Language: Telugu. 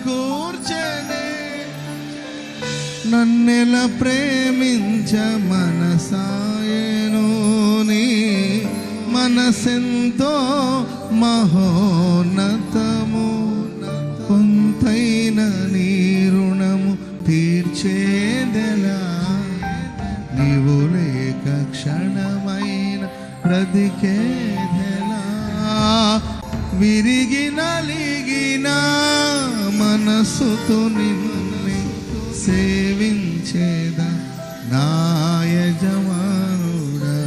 సమకూర్చనే నన్నెల ప్రేమించ మనసాయను నీ మనసెంతో మహోన్నతము కొంతైన నీ రుణము తీర్చేదెలా నీవు లేక క్షణమైన బ్రతికేదెలా విరిగి నలిగిన మనసుతో నిన్ను సేవించేదా నా యజమానుడా